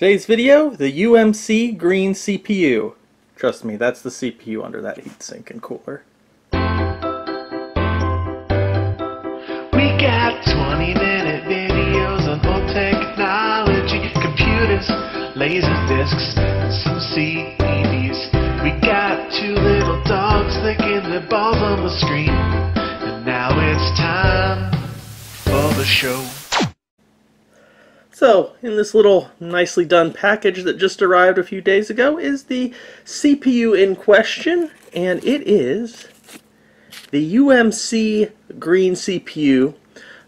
Today's video, the UMC Green CPU. Trust me, that's the CPU under that heatsink and cooler. We got 20-minute videos on old technology, computers, laser discs, and some CDs. We got two little dogs licking their balls on the screen, and now it's time for the show. So, in this little nicely done package that just arrived a few days ago is the CPU in question, and it is the UMC Green CPU.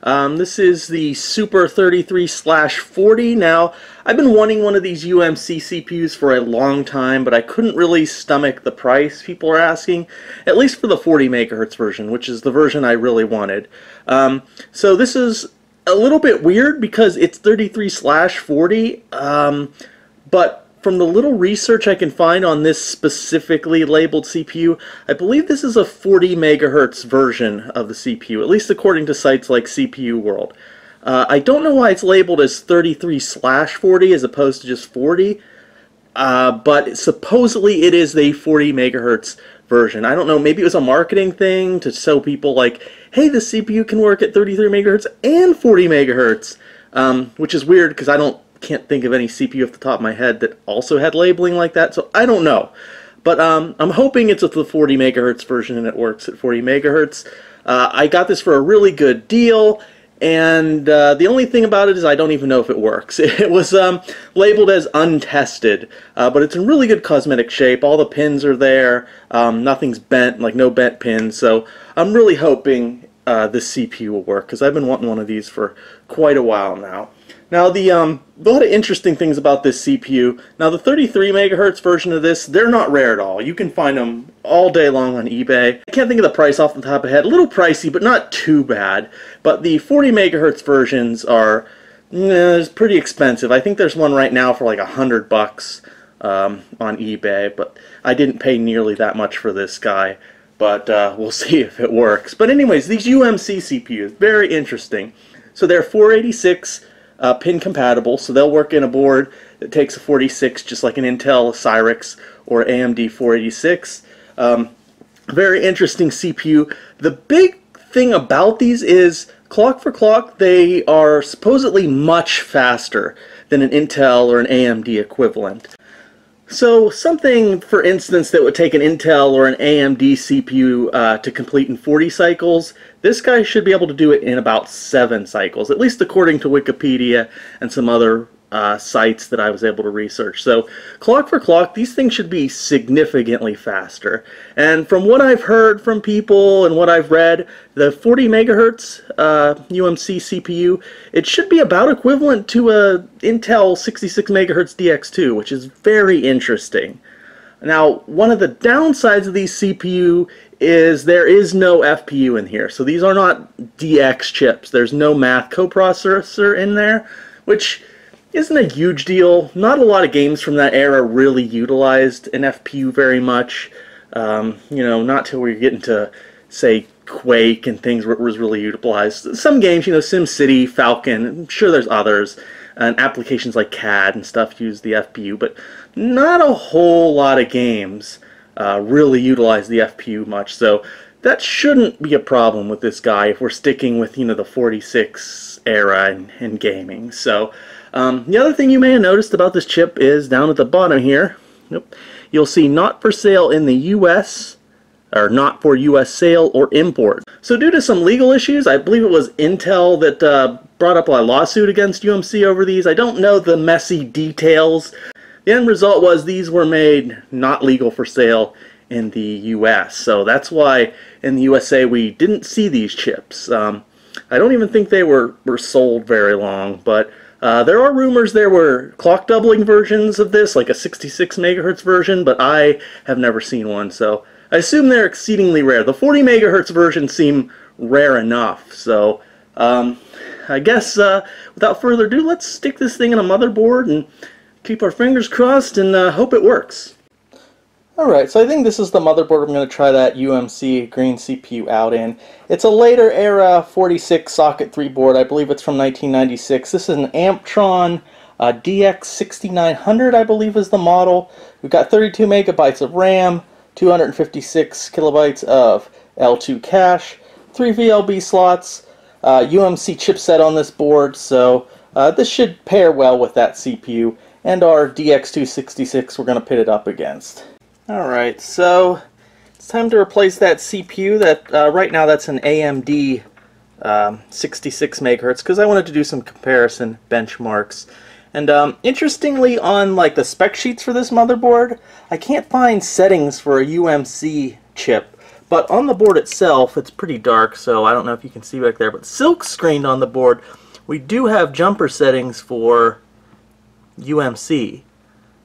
This is the Super 33/40. Now, I've been wanting one of these UMC CPUs for a long time, but I couldn't really stomach the price people are asking, at least for the 40 megahertz version, which is the version I really wanted. So this is a little bit weird because it's 33/40, but from the little research I can find on this specifically labeled CPU, I believe this is a 40 megahertz version of the CPU, at least according to sites like CPU World. I don't know why it's labeled as 33/40 as opposed to just 40, but supposedly it is the 40 megahertz version. I don't know, maybe it was a marketing thing to show people like, hey, the CPU can work at 33 megahertz and 40 megahertz, which is weird because I can't think of any CPU off the top of my head that also had labeling like that, so I don't know. But I'm hoping it's the 40 megahertz version and it works at 40 megahertz. I got this for a really good deal, and the only thing about it is I don't even know if it works. It was labeled as untested, but it's in really good cosmetic shape. All the pins are there. Nothing's bent, like no bent pins. So I'm really hoping this CPU will work because I've been wanting one of these for quite a while now. Now a lot of interesting things about this CPU. Now the 33 megahertz version of this, they're not rare at all. You can find them all day long on eBay. I can't think of the price off the top of my head. A little pricey, but not too bad. But the 40 megahertz versions are pretty expensive. I think there's one right now for like $100 on eBay, but I didn't pay nearly that much for this guy. But we'll see if it works. But anyways, these UMC CPUs, very interesting. So they're 486 pin compatible, so they'll work in a board that takes a 46, just like an Intel Cyrix or AMD 486. Very interesting CPU. The big thing about these is, clock for clock, they are supposedly much faster than an Intel or an AMD equivalent. So something, for instance, that would take an Intel or an AMD CPU to complete in 40 cycles, this guy should be able to do it in about 7 cycles, at least according to Wikipedia and some other sites that I was able to research. So clock for clock, these things should be significantly faster. And from what I've heard from people and what I've read, the 40 megahertz UMC CPU, it should be about equivalent to a Intel 66 megahertz DX2, which is very interesting. Now, one of the downsides of these CPU is there is no FPU in here. So these are not DX chips. There's no math coprocessor in there, which isn't a huge deal. Not a lot of games from that era really utilized an FPU very much. You know, not till we get into, say, Quake and things where it was really utilized. Some games, you know, SimCity, Falcon, I'm sure there's others, and applications like CAD and stuff use the FPU, but not a whole lot of games really utilize the FPU much. So that shouldn't be a problem with this guy if we're sticking with, you know, the 46 era in gaming. So the other thing you may have noticed about this chip is down at the bottom here, you'll see not for sale in the US, or not for US sale or import. So due to some legal issues, I believe it was Intel that brought up a lawsuit against UMC over these. I don't know the messy details. The end result was these were made not legal for sale in the US. So that's why in the USA we didn't see these chips. I don't even think they were sold very long, but there are rumors there were clock doubling versions of this, like a 66 megahertz version, but I have never seen one, so I assume they're exceedingly rare. The 40 megahertz versions seem rare enough, so I guess without further ado, let's stick this thing in a motherboard and keep our fingers crossed and hope it works. Alright, so I think this is the motherboard I'm going to try that UMC Green CPU out in. It's a later era 46 socket 3 board. I believe it's from 1996. This is an Amptron DX6900, I believe, is the model. We've got 32 megabytes of RAM, 256 kilobytes of L2 cache, 3 VLB slots, UMC chipset on this board, so this should pair well with that CPU, and our DX266 we're going to pit it up against. Alright, so it's time to replace that CPU. That right now that's an AMD 66 megahertz, because I wanted to do some comparison benchmarks. And interestingly, on like the spec sheets for this motherboard, I can't find settings for a UMC chip. But on the board itself, it's pretty dark, so I don't know if you can see back there, but silk screened on the board, we do have jumper settings for UMC.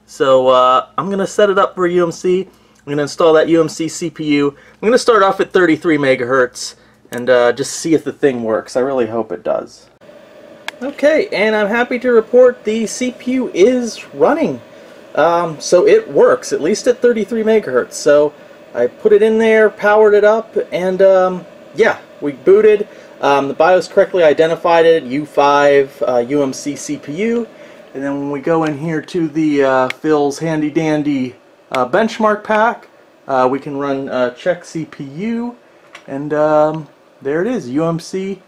So I'm going to set it up for UMC. I'm going to install that UMC CPU. I'm going to start off at 33 megahertz and just see if the thing works. I really hope it does. Okay, and I'm happy to report the CPU is running. So it works, at least at 33 megahertz. So I put it in there, powered it up, and yeah, we booted. The BIOS correctly identified it, U5 UMC CPU. And then when we go in here to the Phil's handy dandy benchmark pack, we can run check CPU, and there it is, UMC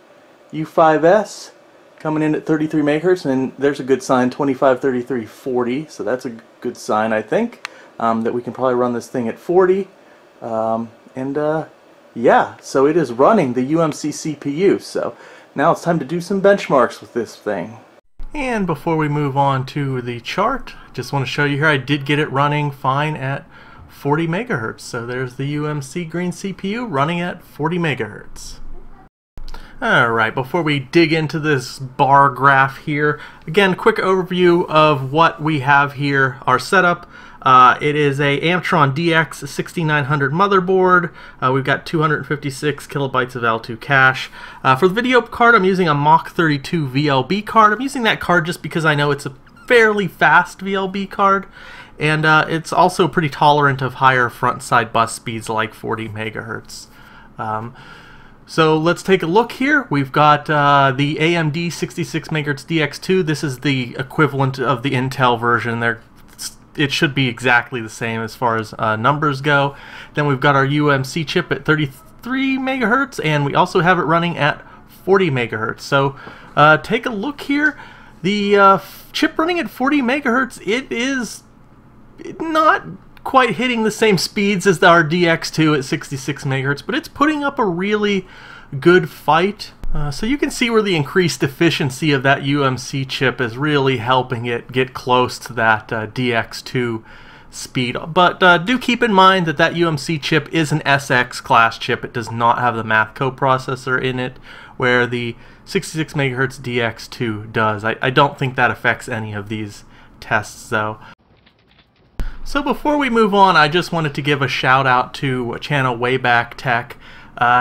U5S coming in at 33 megahertz, and there's a good sign, 25, 33, 40, so that's a good sign, I think, that we can probably run this thing at 40. Yeah, so it is running the UMC CPU, so now it's time to do some benchmarks with this thing. And before we move on to the chart, just want to show you here I did get it running fine at 40 megahertz. So there's the UMC Green CPU running at 40 megahertz. Alright, before we dig into this bar graph here, again, quick overview of what we have here, our setup. It is a Amptron DX6900 motherboard. We've got 256 kilobytes of L2 cache. For the video card, I'm using a Mach 32 VLB card. I'm using that card just because I know it's a fairly fast VLB card, and it's also pretty tolerant of higher front-side bus speeds like 40 megahertz. So let's take a look here. We've got the AMD 66 megahertz DX2. This is the equivalent of the Intel version. It should be exactly the same as far as numbers go. Then we've got our UMC chip at 33 megahertz, and we also have it running at 40 megahertz. So take a look here. The chip running at 40 megahertz, it is not quite hitting the same speeds as our DX2 at 66 megahertz, but it's putting up a really good fight. So you can see where the increased efficiency of that UMC chip is really helping it get close to that DX2 speed. But do keep in mind that that UMC chip is an SX class chip. It does not have the math coprocessor in it, where the 66 megahertz DX2 does. I don't think that affects any of these tests though. So before we move on, I just wanted to give a shout out to channel Wayback Tech.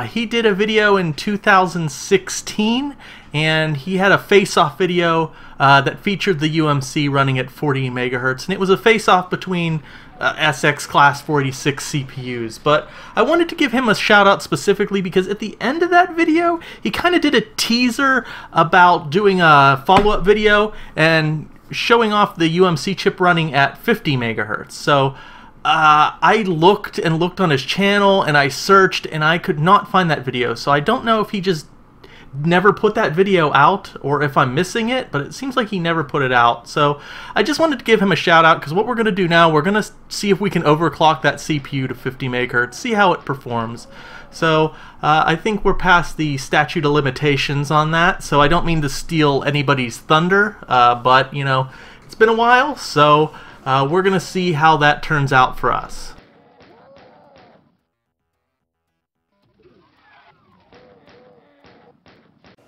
He did a video in 2016, and he had a face-off video that featured the UMC running at 40 megahertz, and it was a face-off between SX class 46 CPUs. But I wanted to give him a shout-out specifically because at the end of that video, he kind of did a teaser about doing a follow-up video and showing off the UMC chip running at 50 megahertz. So I looked and looked on his channel, and I searched, and I could not find that video. So I don't know if he just never put that video out or if I'm missing it, but it seems like he never put it out. So I just wanted to give him a shout out, because what we're going to do now, we're going to see if we can overclock that CPU to 50 megahertz, see how it performs. So I think we're past the statute of limitations on that, so I don't mean to steal anybody's thunder, but you know, it's been a while, so we're going to see how that turns out for us.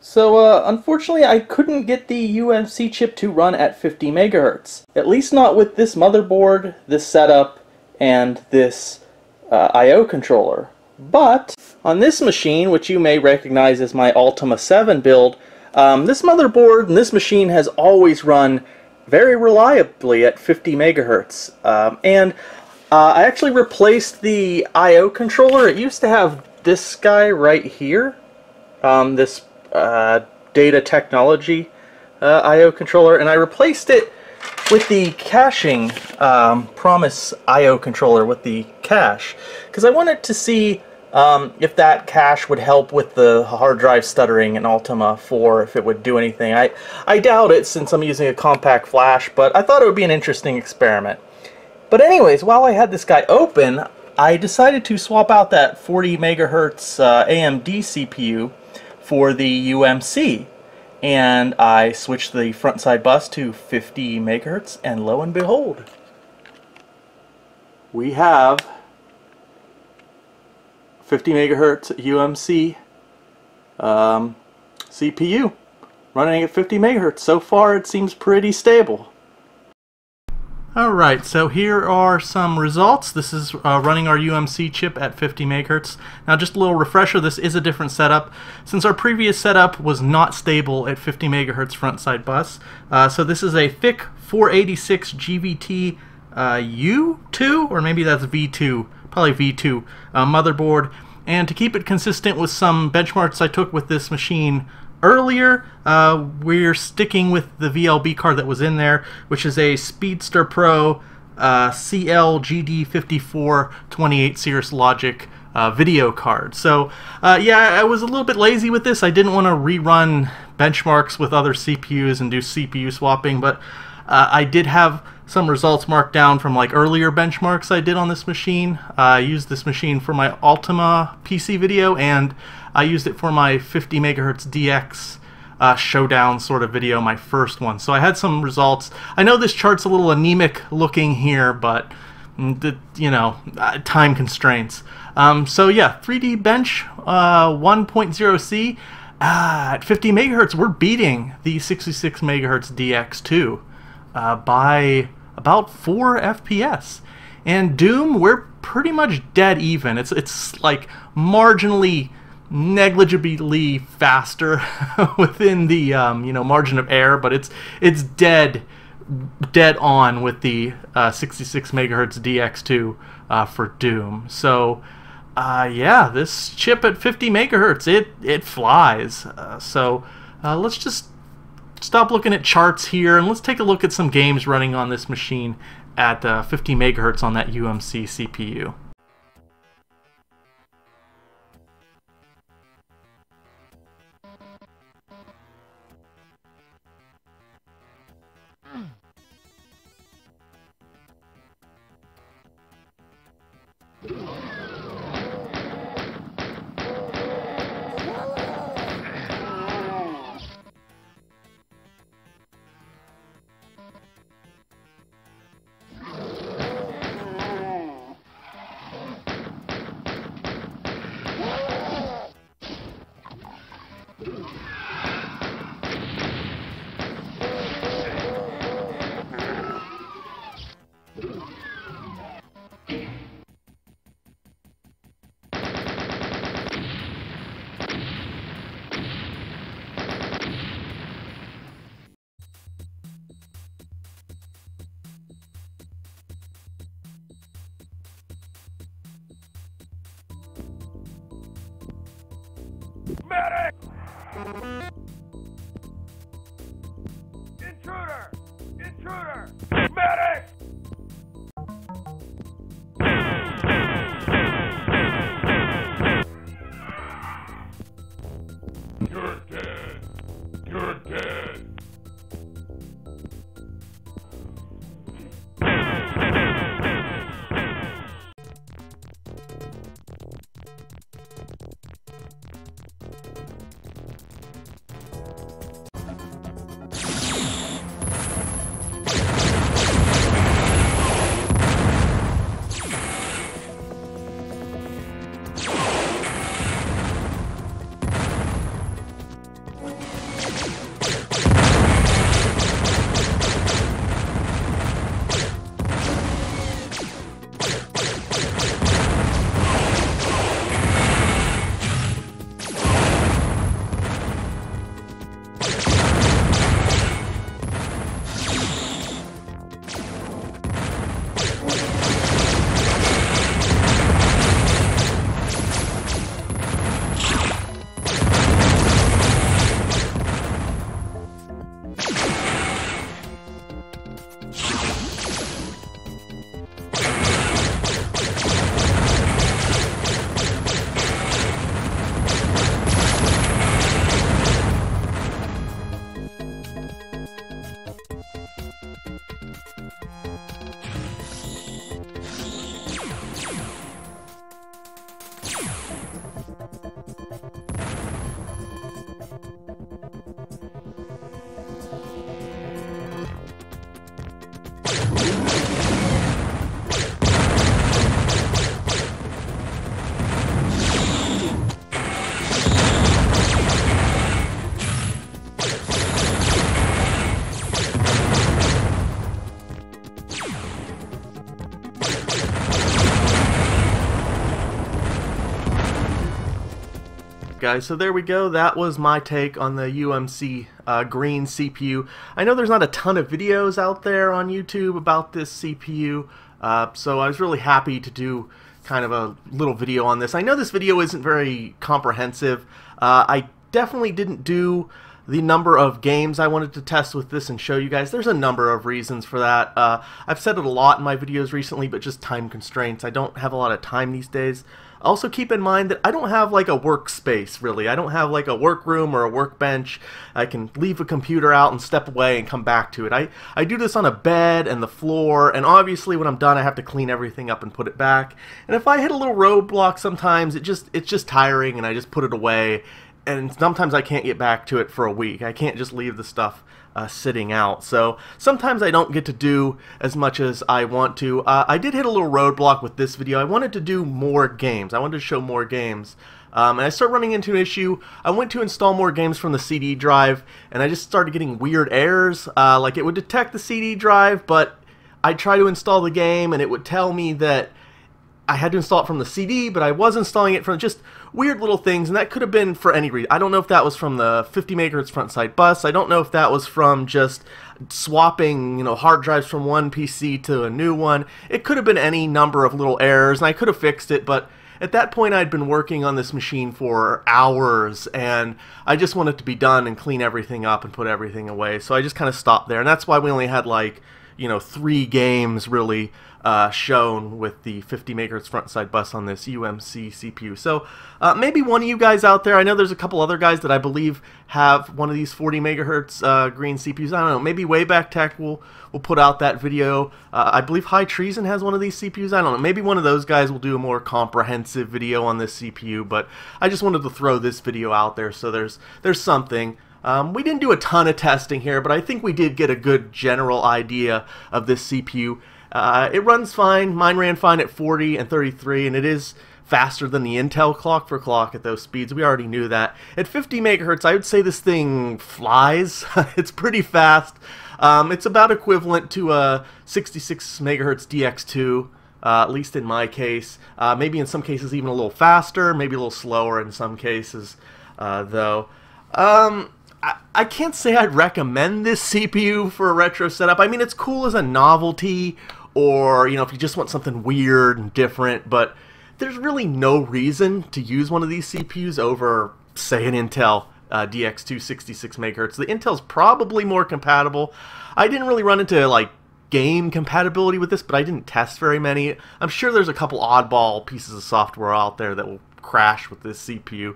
So unfortunately I couldn't get the UMC chip to run at 50 megahertz. At least not with this motherboard, this setup, and this I/O controller. But on this machine, which you may recognize as my Ultima VII build, this motherboard and this machine has always run very reliably at 50 megahertz. I actually replaced the I/O controller. It used to have this guy right here, this data technology I/O controller, and I replaced it with the caching Promise I/O controller with the cache, because I wanted to see if that cache would help with the hard drive stuttering in Ultima 4, if it would do anything. I doubt it, since I'm using a compact flash, but I thought it would be an interesting experiment. But anyways, while I had this guy open, I decided to swap out that 40 megahertz AMD CPU for the UMC. And I switched the front side bus to 50 megahertz, and lo and behold, we have 50 megahertz UMC CPU running at 50 megahertz. So far it seems pretty stable. Alright, so here are some results. This is running our UMC chip at 50 megahertz. Now just a little refresher, this is a different setup, since our previous setup was not stable at 50 megahertz front side bus. So this is a thick 486 GVT U2, or maybe that's V2, probably V2 motherboard. And to keep it consistent with some benchmarks I took with this machine earlier, we're sticking with the VLB card that was in there, which is a Speedster Pro CL-GD54 28 Cirrus Logic video card. So yeah, I was a little bit lazy with this. I didn't want to rerun benchmarks with other CPUs and do CPU swapping, but I did have some results marked down from like earlier benchmarks I did on this machine. I used this machine for my Ultima PC video, and I used it for my 50 megahertz DX showdown sort of video, my first one. So I had some results. I know this chart's a little anemic looking here, but you know, time constraints. So yeah, 3D Bench 1.0C at 50 megahertz, we're beating the 66 megahertz DX2 by about 4 FPS. And Doom, we're pretty much dead even. It's like marginally, negligibly faster within the you know, margin of error, but it's dead on with the 66 megahertz DX2 for Doom. So yeah, this chip at 50 megahertz, it flies. So let's just stop looking at charts here, and let's take a look at some games running on this machine at 50 megahertz on that UMC CPU. Medic! Intruder! Intruder! Medic! You're dead! You're dead! guys, so there we go. That was my take on the UMC Green CPU. I know there's not a ton of videos out there on YouTube about this CPU, so I was really happy to do kind of a little video on this. I know this video isn't very comprehensive. I definitely didn't do the number of games I wanted to test with this and show you guys. There's a number of reasons for that. I've said it a lot in my videos recently, but just time constraints. I don't have a lot of time these days. Also keep in mind that I don't have like a workspace, really. I don't have like a workroom or a workbench. I can leave a computer out and step away and come back to it. I do this on a bed and the floor, and obviously when I'm done I have to clean everything up and put it back. And if I hit a little roadblock sometimes, it's just tiring and I just put it away. And sometimes I can't get back to it for a week. I can't just leave the stuff sitting out. So sometimes I don't get to do as much as I want to. I did hit a little roadblock with this video. I wanted to do more games. I wanted to show more games. And I started running into an issue. I went to install more games from the CD drive, and I just started getting weird errors. Like it would detect the CD drive, but I'd try to install the game, and it would tell me that I had to install it from the CD, but I was installing it from just weird little things, and that could have been for any reason. I don't know if that was from the 50 MHz front side bus. I don't know if that was from just swapping, you know, hard drives from one PC to a new one. It could have been any number of little errors, and I could have fixed it, but at that point I'd been working on this machine for hours, and I just wanted to be done and clean everything up and put everything away. So I just kind of stopped there, and that's why we only had like, you know, 3 games really shown with the 50 MHz front side bus on this UMC CPU. So maybe one of you guys out there, I know there's a couple other guys that I believe have one of these 40 MHz green CPUs. I don't know, maybe Wayback Tech will put out that video. I believe High Treason has one of these CPUs. I don't know, maybe one of those guys will do a more comprehensive video on this CPU, but I just wanted to throw this video out there so there's something. We didn't do a ton of testing here, but I think we did get a good general idea of this CPU. It runs fine. Mine ran fine at 40 and 33, and it is faster than the Intel clock for clock at those speeds. We already knew that. At 50 MHz, I would say this thing flies. It's pretty fast. It's about equivalent to a 66 MHz DX2, at least in my case. Maybe in some cases even a little faster, maybe a little slower in some cases, though. I can't say I'd recommend this CPU for a retro setup. I mean, it's cool as a novelty, or, you know, if you just want something weird and different, but there's really no reason to use one of these CPUs over, say, an Intel DX2 66 MHz. The Intel's probably more compatible. I didn't really run into, like, game compatibility with this, but I didn't test very many. I'm sure there's a couple oddball pieces of software out there that will crash with this CPU.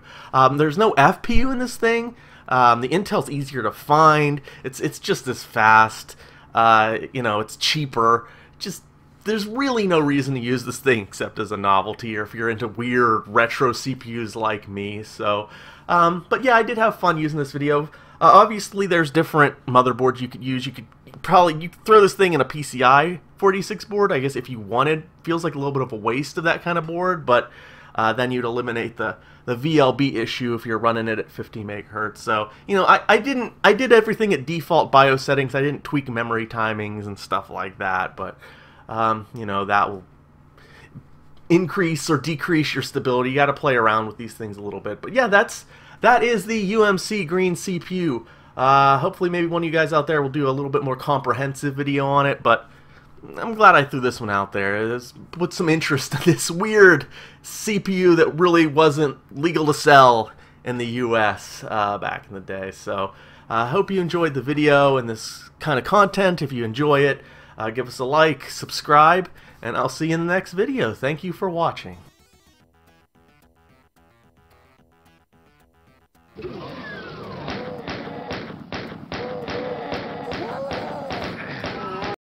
There's no FPU in this thing. The Intel's easier to find. It's just as fast. You know, it's cheaper. Just there's really no reason to use this thing except as a novelty, or if you're into weird retro CPUs like me. So, but yeah, I did have fun using this video. Obviously, there's different motherboards you could use. You could throw this thing in a PCI 46 board, I guess, if you wanted. Feels like a little bit of a waste of that kind of board, but then you'd eliminate the VLB issue if you're running it at 50 MHz. So, you know, I did everything at default BIOS settings. I didn't tweak memory timings and stuff like that, but you know, that will increase or decrease your stability. You got to play around with these things a little bit. But yeah, that is the UMC Green CPU. Hopefully maybe one of you guys out there will do a little bit more comprehensive video on it, but I'm glad I threw this one out there. It's put some interest in this weird CPU that really wasn't legal to sell in the US back in the day. So I hope you enjoyed the video and this kind of content. If you enjoy it, give us a like, subscribe, and I'll see you in the next video. Thank you for watching.